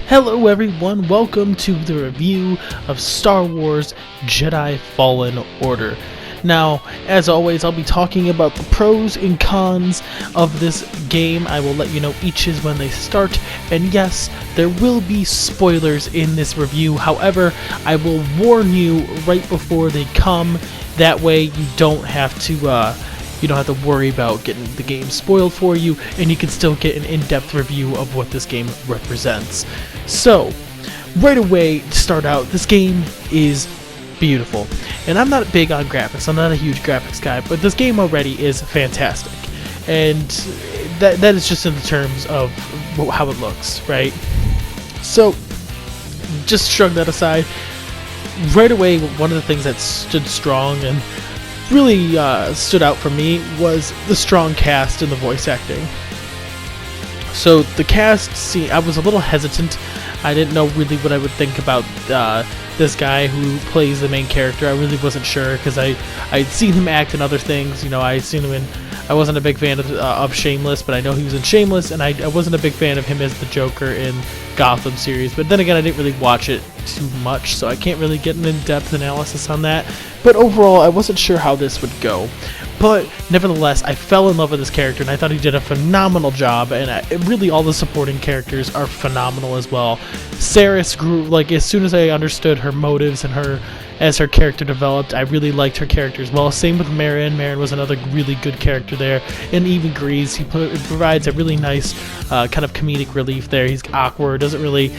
Hello everyone, welcome to the review of Star Wars Jedi Fallen Order. Now, as always, I'll be talking about the pros and cons of this game. I will let you know each is when they start, and yes, there will be spoilers in this review. However, I will warn you right before they come. That way you don't have to worry about getting the game spoiled for you, and you can still get an in-depth review of what this game represents. So, right away, to start out, this game is beautiful. And I'm not big on graphics, I'm not a huge graphics guy, but this game already is fantastic. And that is just in the terms of how it looks, right? So, just shrug that aside. Right away, one of the things that stood strong and really stood out for me was the strong cast and the voice acting. So the cast, I was a little hesitant. I didn't know really what I would think about this guy who plays the main character. I really wasn't sure because I'd seen him act in other things. You know, I wasn't a big fan of Shameless, but I know he was in Shameless, and I wasn't a big fan of him as the Joker in Gotham series. But then again, I didn't really watch it too much, so I can't really get an in-depth analysis on that. But overall, I wasn't sure how this would go. But nevertheless, I fell in love with this character, and I thought he did a phenomenal job, and really all the supporting characters are phenomenal as well. Saris grew, like, as soon as I understood her motives and as her character developed, I really liked her character as well. Same with Marin. Marin was another really good character there. And even Grease, he provides a really nice kind of comedic relief there. He's awkward, doesn't really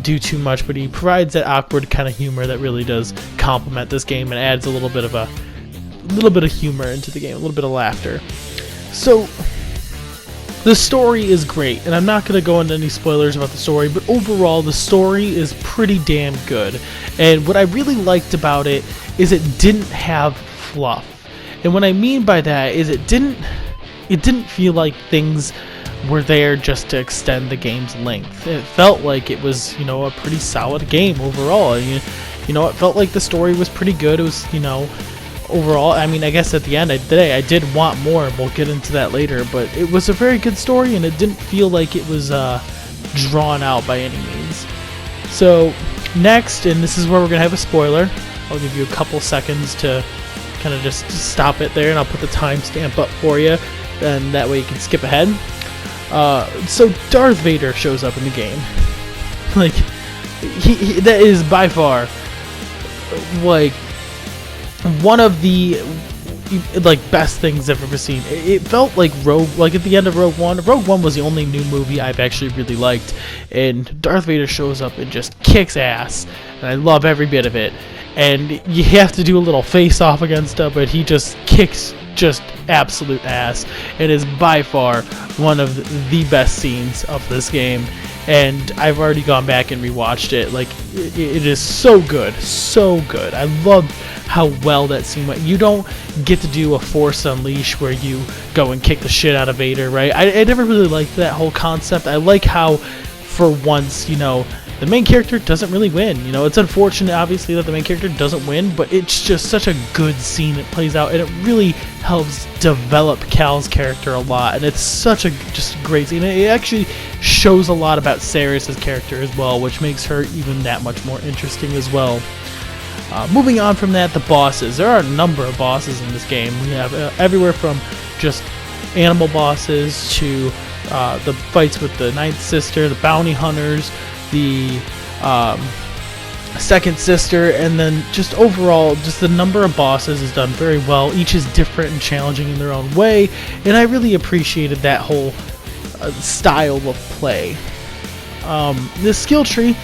do too much, but he provides that awkward kind of humor that really does complement this game and adds a little bit of humor into the game, a little bit of laughter. So the story is great, and I'm not going to go into any spoilers about the story, but overall the story is pretty damn good. And what I really liked about it is it didn't have fluff. And what I mean by that is it didn't feel like things were there just to extend the game's length. It felt like it was, a pretty solid game overall. It felt like the story was pretty good. It was, overall, I mean, I guess at the end of the day, I did want more, and we'll get into that later, but it was a very good story, and it didn't feel like it was drawn out by any means. So, next, and this is where we're going to have a spoiler, I'll give you a couple seconds to kind of just stop it there, and I'll put the timestamp up for you, and that way you can skip ahead. So, Darth Vader shows up in the game. Like, he that is by far, like, one of the best things I've ever seen. It felt like at the end of Rogue One. Rogue One was the only new movie I've actually really liked, and Darth Vader shows up and just kicks ass, and I love every bit of it. And you have to do a little face-off against him, but he just kicks just absolute ass. It is by far one of the best scenes of this game, and I've already gone back and rewatched it. Like, it is so good, so good. I love how well that scene went. You don't get to do a Force Unleash where you go and kick the shit out of Vader, right? I never really liked that whole concept. I like how, for once, the main character doesn't really win. It's unfortunate, obviously, that the main character doesn't win, but it's just such a good scene. It plays out, and it really helps develop Cal's character a lot, and it's such a just great scene. It actually shows a lot about Saris' character as well, which makes her even that much more interesting as well. Moving on from that, the bosses. There are a number of bosses in this game. We have everywhere from just animal bosses to the fights with the Ninth Sister, the bounty hunters, the Second Sister, and then just overall, just the number of bosses is done very well. Each is different and challenging in their own way, and I really appreciated that whole style of play. The skill tree,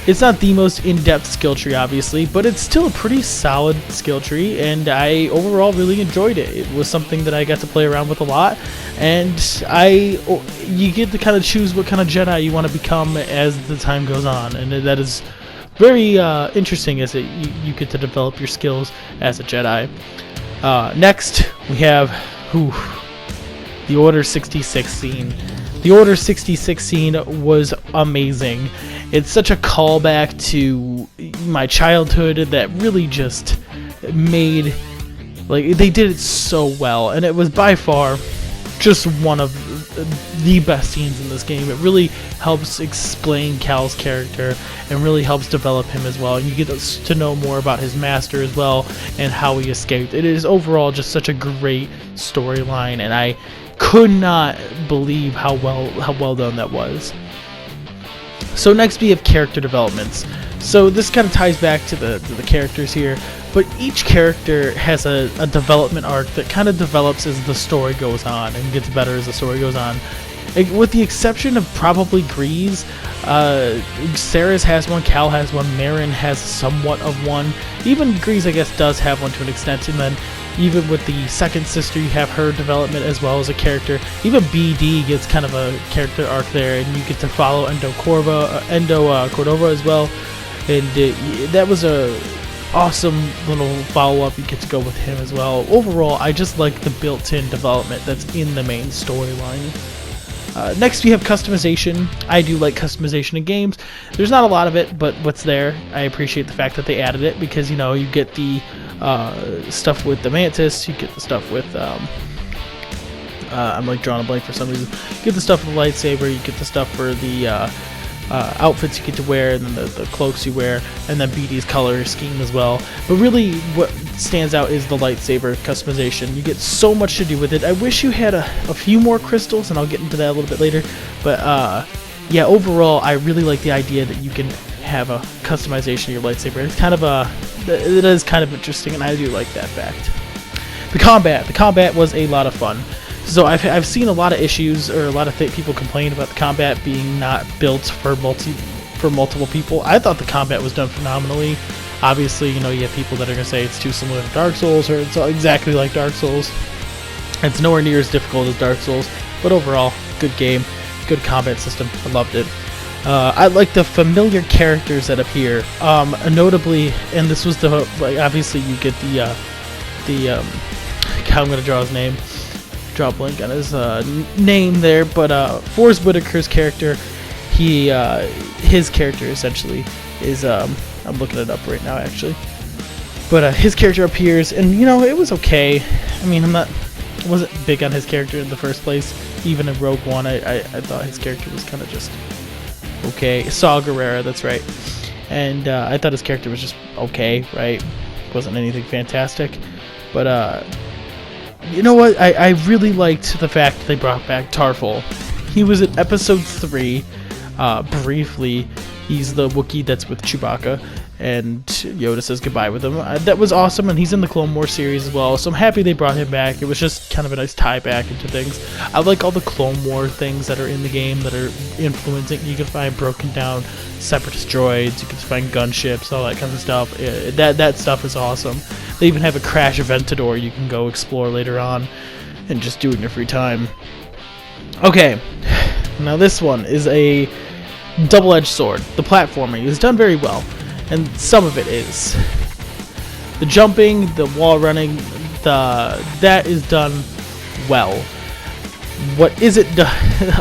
it's not the most in-depth skill tree, obviously, but it's still a pretty solid skill tree, and I overall really enjoyed it. It was something that I got to play around with a lot, and you get to kind of choose what kind of Jedi you want to become as the time goes on, and that is very interesting as you get to develop your skills as a Jedi. Next, we have the Order 66 scene. The Order 66 scene was amazing. It's such a callback to my childhood that really just made, they did it so well, and it was by far just one of the best scenes in this game. It really helps explain Cal's character and really helps develop him as well. And you get to know more about his master as well and how he escaped. It is overall just such a great storyline, and I could not believe how well done that was. So next we have character developments. So this kind of ties back to the characters here, but each character has a development arc that kind of develops as the story goes on and gets better as the story goes on. With the exception of probably Grease, Sarah's has one, Cal has one, Marin has somewhat of one. Even Grease, I guess, does have one to an extent, and then even with the second sister, you have her development as well as a character. Even BD gets kind of a character arc there, and you get to follow Endo Cordova as well. And that was a awesome little follow-up. You get to go with him as well. Overall, I just like the built-in development that's in the main storyline. Next, we have customization. I do like customization in games. There's not a lot of it, but what's there, I appreciate the fact that they added it, because, you know, you get the stuff with the Mantis, you get the stuff with, I'm like drawing a blank for some reason. You get the stuff with the lightsaber, you get the stuff for the outfits you get to wear, and then the cloaks you wear, and then BD's color scheme as well. But really what stands out is the lightsaber customization. You get so much to do with it. I wish you had a few more crystals, and I'll get into that a little bit later, but yeah, overall I really like the idea that you can have a customization of your lightsaber. It's kind of it is kind of interesting, and I do like that fact. The combat was a lot of fun. So I've seen a lot of issues, or a lot of people complain about the combat being not built for multiple people. I thought the combat was done phenomenally. Obviously, you know, you have people that are going to say it's too similar to Dark Souls, or it's exactly like Dark Souls. It's nowhere near as difficult as Dark Souls, but overall, good game, good combat system. I loved it. I like the familiar characters that appear. Notably, and this was obviously you get I'm going to draw his name. Draw a blank on his name there, but Forrest Whitaker's character, his character essentially is I'm looking it up right now actually, but his character appears, and you know, it was okay. I mean, I wasn't big on his character in the first place. Even in Rogue One, I thought his character was kind of just okay. Saw Gerrera, that's right, and I thought his character was just okay, right? Wasn't anything fantastic, but you know what? I really liked the fact that they brought back Tarful. He was in Episode 3, briefly. He's the Wookiee that's with Chewbacca, and Yoda says goodbye with him. That was awesome, and he's in the Clone Wars series as well, so I'm happy they brought him back. It was just kind of a nice tie back into things. I like all the Clone War things that are in the game that are influencing. You can find broken down Separatist droids, you can find gunships, all that kind of stuff. That stuff is awesome. They even have a Crash Aventador you can go explore later on and just do it in your free time. Okay, now this one is a double-edged sword. The platforming is done very well, and some of it is. The jumping, the wall running, that is done well. What isn't done,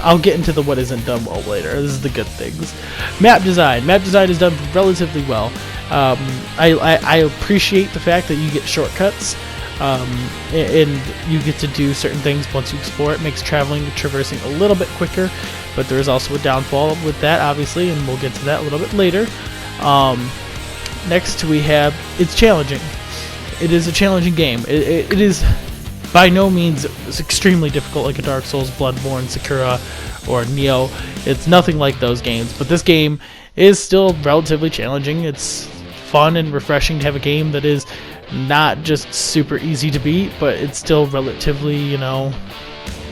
I'll get into the what isn't done well later. This is the good things. Map design is done relatively well. I appreciate the fact that you get shortcuts, and you get to do certain things once you explore. It makes traversing a little bit quicker, but there is also a downfall with that, obviously, and we'll get to that a little bit later. Next we have, it's challenging. It is a challenging game. It is by no means extremely difficult like a Dark Souls, Bloodborne, Sakura, or Nioh. It's nothing like those games, but this game is still relatively challenging. It's fun and refreshing to have a game that is not just super easy to beat, but it's still relatively, you know,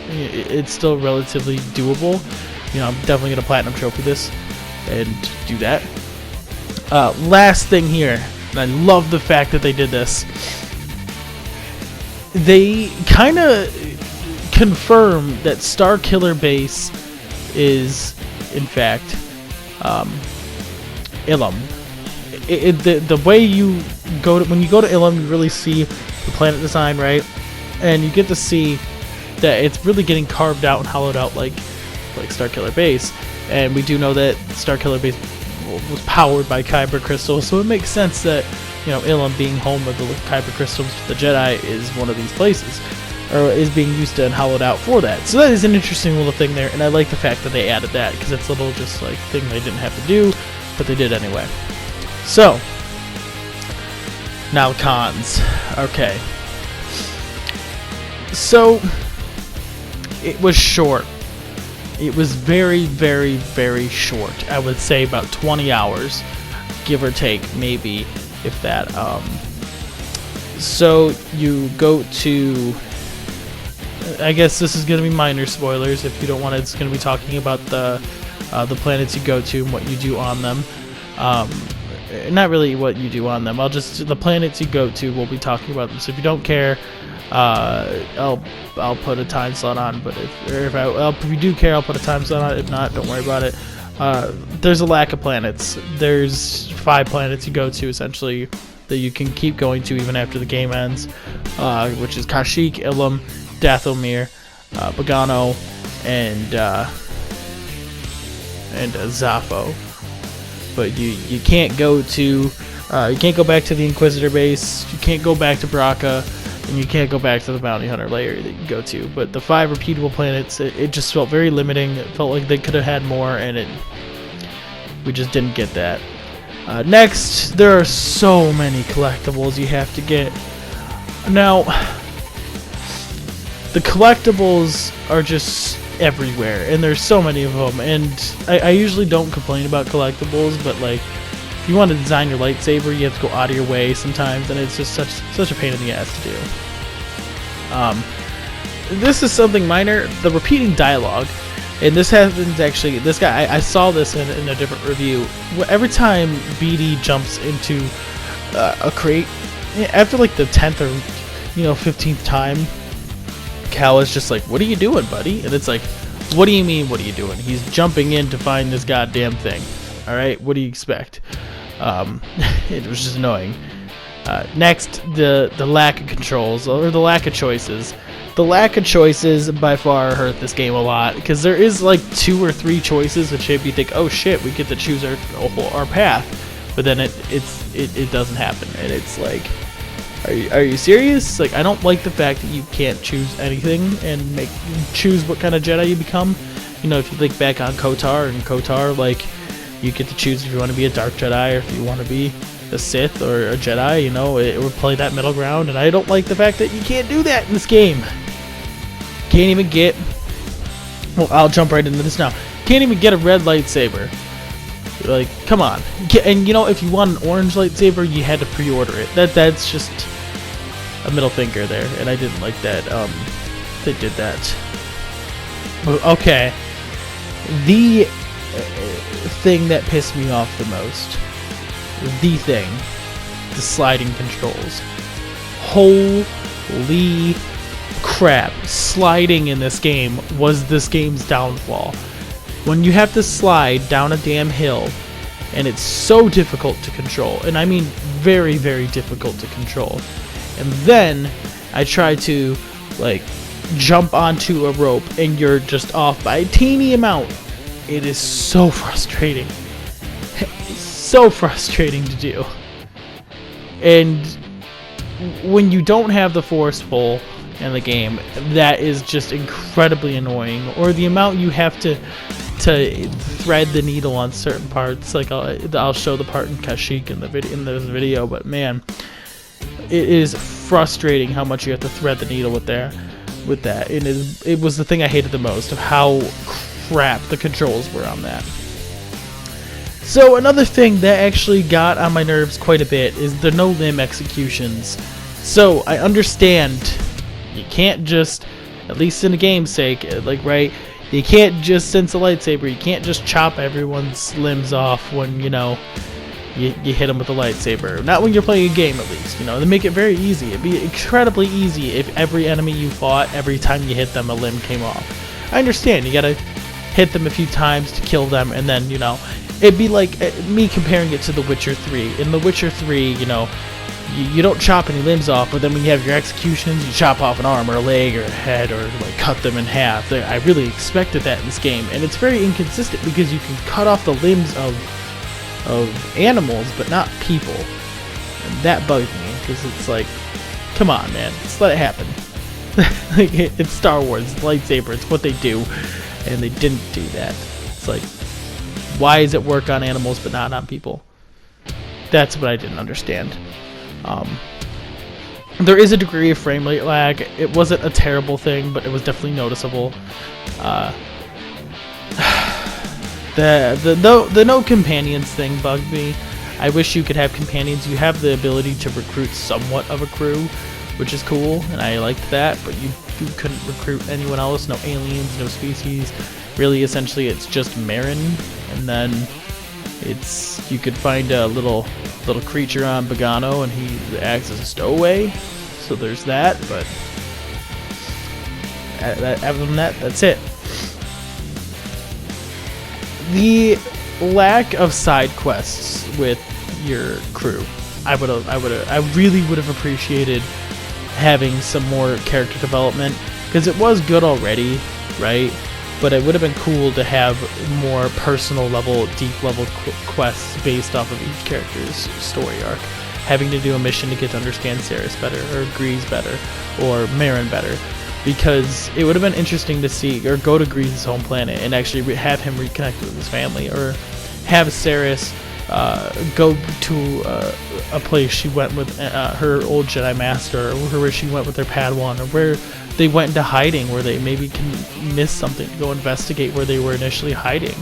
it's still relatively doable. You know, I'm definitely gonna platinum trophy this and do that. Last thing here, and I love the fact that they did this. They kind of confirm that Starkiller Base is, in fact, Ilum. The way you go to, when you go to Ilum, you really see the planet design, right? And you get to see that it's really getting carved out and hollowed out like Starkiller Base. And we do know that Starkiller Base was powered by Kyber crystals, so it makes sense that, you know, Ilum being home of the Kyber crystals to the Jedi is one of these places. or is being used and hollowed out for that. So that is an interesting little thing there, and I like the fact that they added that, because it's a little just like thing they didn't have to do, but they did anyway. So now cons. Okay. So it was short. It was very, very, very short. I would say about 20 hours, give or take, maybe, if that. So you go to, I guess this is going to be minor spoilers if you don't want it. It's going to be talking about the planets you go to and what you do on them. Not really what you do on them. The planets you go to, we'll be talking about them. So if you don't care, I'll put a time slot on. But if you do care, I'll put a time slot on. If not, don't worry about it. There's a lack of planets. There's 5 planets you go to essentially that you can keep going to even after the game ends, which is Kashyyyk, Ilum, Dathomir, Bogano, and Zapho. But you can't go back to the Inquisitor base, you can't go back to Bracca, and you can't go back to the Bounty Hunter layer that you go to. But the 5 repeatable planets, it just felt very limiting. It felt like they could have had more, and we just didn't get that. Next, there are so many collectibles you have to get. Now, the collectibles are just everywhere, and there's so many of them, and I usually don't complain about collectibles, but like, if you want to design your lightsaber, you have to go out of your way sometimes, and it's just such a pain in the ass to do. This is something minor, the repeating dialogue, and this happens actually, this guy, I saw this in a different review. Every time BD jumps into a crate, after like the 10th or 15th time, Cal is just like, what are you doing, buddy? And it's like, what do you mean, what are you doing? He's jumping in to find this goddamn thing. Alright, what do you expect? It was just annoying. Next, the lack of controls, or the lack of choices. The lack of choices by far hurt this game a lot, because there is like 2 or 3 choices that shape you think, oh shit, we get to choose our path, but then it doesn't happen, and it's like, are you serious? Like, I don't like the fact that you can't choose anything and choose what kind of Jedi you become. If you think back on KOTOR, like, you get to choose if you want to be a Dark Jedi or if you want to be a Sith or a Jedi. It would play that middle ground, and I don't like the fact that you can't do that in this game. Can't even get, well, I'll jump right into this now. Can't even get a red lightsaber. Like, come on. And if you want an orange lightsaber, you had to pre-order it. That's just a middle finger there, and I didn't like that. They did that. Okay. The thing that pissed me off the most, the sliding controls. Holy crap, sliding in this game was this game's downfall. When you have to slide down a damn hill, and it's so difficult to control, and I mean very, very difficult to control, and then I try to like jump onto a rope and you're just off by a teeny amount, it is so frustrating. So frustrating to do. And when you don't have the force pull in the game, that is just incredibly annoying. Or the amount you have to thread the needle on certain parts. Like I'll show the part in Kashyyyk in this video, but man, it is frustrating how much you have to thread the needle with that. And it was the thing I hated the most, of how crap the controls were on that. So another thing that actually got on my nerves quite a bit is the no limb executions. So I understand you can't just, at least in the game's sake, like, right, you can't just sense a lightsaber, you can't just chop everyone's limbs off when, you hit them with a lightsaber. Not when you're playing a game, at least. They make it very easy. It'd be incredibly easy if every enemy you fought, every time you hit them, a limb came off. I understand, you gotta hit them a few times to kill them, and then, it'd be like me comparing it to The Witcher 3. In The Witcher 3, you don't chop any limbs off, but then when you have your executions, you chop off an arm or a leg or a head, or like cut them in half. I really expected that in this game, and it's very inconsistent because you can cut off the limbs of animals, but not people. And that bugged me, because it's like, come on, man, just let it happen. Like, it's Star Wars, it's lightsaber, it's what they do, and they didn't do that. It's like, why does it work on animals but not on people? That's what I didn't understand. There is a degree of frame rate lag. It wasn't a terrible thing, but it was definitely noticeable. The no companions thing bugged me. I wish you could have companions. You have the ability to recruit somewhat of a crew, which is cool, and I liked that, but you couldn't recruit anyone else, no aliens, no species. Really, essentially, it's just Marin, and then you could find a little creature on Bogano, and he acts as a stowaway, so there's that, but other than that, that's it. The lack of side quests with your crew, I really would have appreciated having some more character development, because it was good already, right? But it would have been cool to have more personal level, deep level quests based off of each character's story arc. Having to do a mission to get to understand Saris better, or Grease better, or Marin better. Because it would have been interesting to see, or go to Grease's home planet and actually have him reconnect with his family, or have Saris go to a place she went with her old Jedi Master, or where she went with her Padawan, or where they went into hiding, where they maybe can miss something, go investigate where they were initially hiding.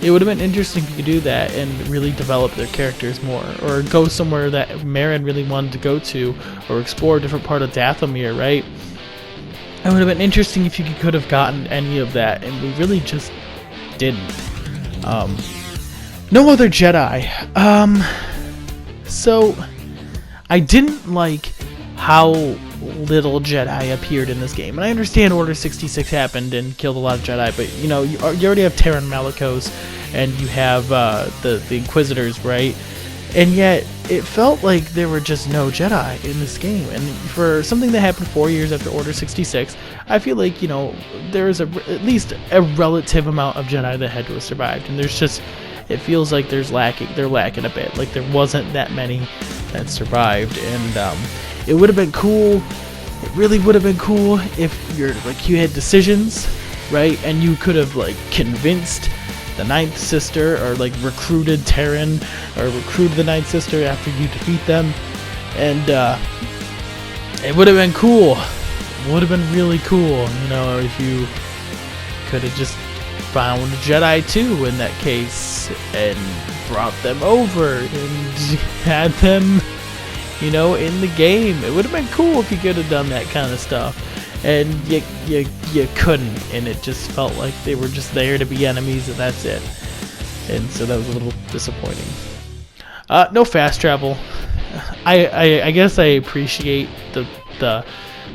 It would have been interesting if you could do that and really develop their characters more, or go somewhere that Marin really wanted to go to, or explore a different part of Dathomir, right? It would have been interesting if you could have gotten any of that, and we really just didn't. No other Jedi. So I didn't like how little Jedi appeared in this game, and I understand Order 66 happened and killed a lot of Jedi, but you know, you already have Terran Malicos, and you have the Inquisitors, right? And yet it felt like there were just no Jedi in this game, and for something that happened 4 years after Order 66, I feel like, you know, there is at least a relative amount of Jedi that had to have survived, and there's just, it feels like they're lacking a bit. Like, there wasn't that many that survived, and it would have been cool. It really would have been cool if you had decisions, right? And you could have convinced the Ninth Sister, or recruited Terran, or recruited the Ninth Sister after you defeat them, and it would have been cool. It would have been really cool, you know, if you could have just found Jedi too in that case and brought them over and had them, you know, in the game. It would have been cool if you could have done that kind of stuff, and you couldn't, and it just felt like they were just there to be enemies, and that's it. And so that was a little disappointing. No fast travel. I guess I appreciate the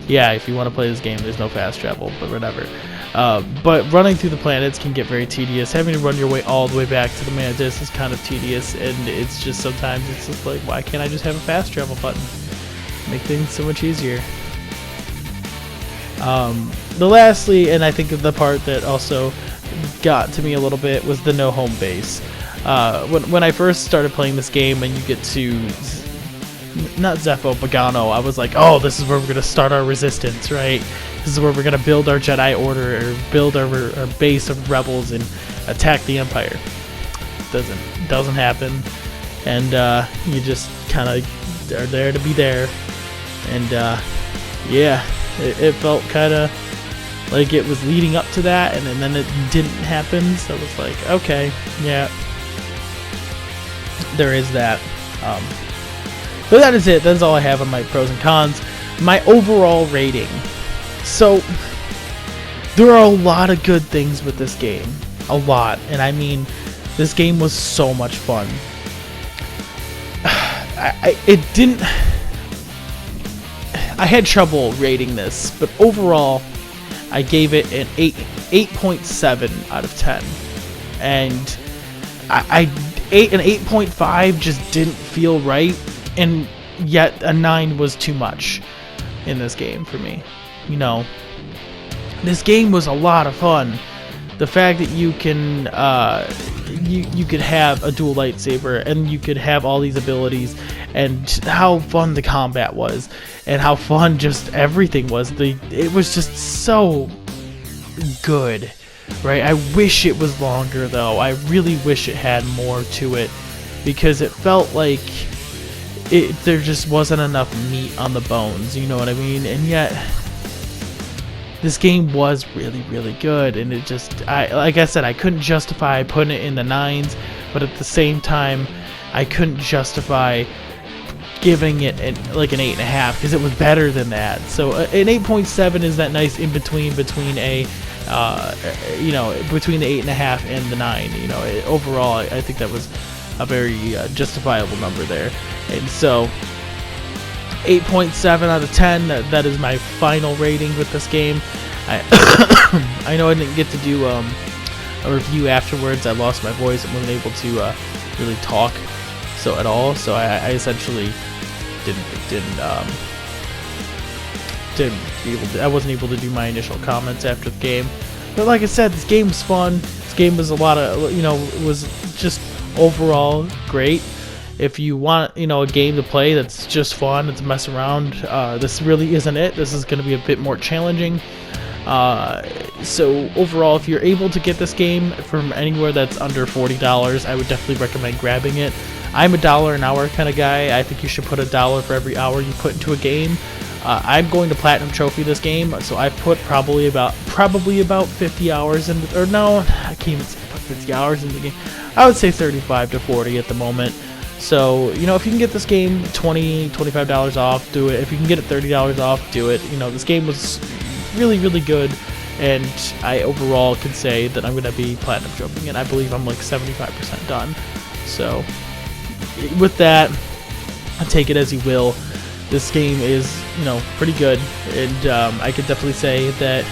yeah, if you want to play this game, there's no fast travel, but whatever. But running through the planets can get very tedious. Having to run your way all the way back to the Mantis is kind of tedious, and it's just sometimes it's just like, why can't I just have a fast travel button? Make things so much easier. Lastly, and I think the part that also got to me a little bit, was the no home base. When I first started playing this game and you get to not Zepho, Bogano, I was like, oh, this is where we're going to start our resistance, right? This is where we're going to build our Jedi Order, or build our base of rebels and attack the Empire. Doesn't happen, and you just kind of are there to be there, and yeah, it felt kind of like it was leading up to that, and then it didn't happen, so it was like, okay, yeah, there is that. But that is it. That's all I have on my pros and cons. My overall rating. So, there are a lot of good things with this game. A lot. And I mean, this game was so much fun. I had trouble rating this, but overall, I gave it an 8.7 out of 10. And an 8.5 just didn't feel right. And yet a 9 was too much in this game for me. You know, this game was a lot of fun. The fact that you can you could have a dual lightsaber and you could have all these abilities, and how fun the combat was, and how fun just everything was. It was just so good, right? I wish it was longer though. I really wish it had more to it, because it felt like there just wasn't enough meat on the bones, you know what I mean? And yet this game was really, really good, and it just, like I said, I couldn't justify putting it in the 9s, but at the same time, I couldn't justify giving it like an 8.5, because it was better than that. So an 8.7 is that nice in between a, you know, between the 8.5 and the 9. You know, overall, I think that was a very justifiable number there, and so 8.7 out of 10. That is my final rating with this game. I know I didn't get to do a review afterwards. I lost my voice and wasn't able to really talk at all. So I essentially I wasn't able to do my initial comments after the game. But like I said, this game was fun. This game was a lot of, you know, was just overall great. If you want, you know, a game to play that's just fun, it's mess around, this really isn't it. This is going to be a bit more challenging. So overall, if you're able to get this game from anywhere that's under $40, I would definitely recommend grabbing it. I'm a $1 an hour kind of guy. I think you should put $1 for every hour you put into a game. I'm going to platinum trophy this game, so I've put probably about 50 hours in, or no, I can't even say put 50 hours in the game. I would say 35 to 40 at the moment. So, you know, if you can get this game $20, $25 off, do it. If you can get it $30 off, do it. You know, this game was really, really good, and I overall can say that I'm going to be platinum trophying it. I believe I'm like 75% done. So, with that, take it as you will. This game is, you know, pretty good, and I could definitely say that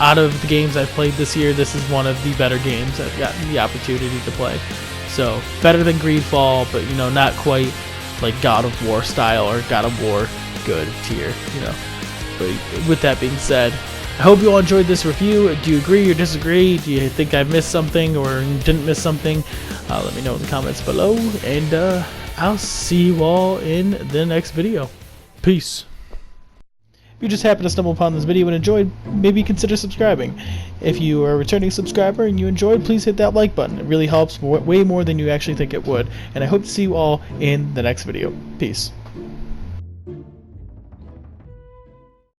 out of the games I've played this year, this is one of the better games I've gotten the opportunity to play. So, better than Greedfall, but, you know, not quite like God of War style or God of War good tier, you know. But with that being said, I hope you all enjoyed this review. Do you agree or disagree? Do you think I missed something or didn't miss something? Let me know in the comments below, and I'll see you all in the next video. Peace. If you just happened to stumble upon this video and enjoyed, maybe consider subscribing. If you are a returning subscriber and you enjoyed, please hit that like button. It really helps way more than you actually think it would. And I hope to see you all in the next video. Peace.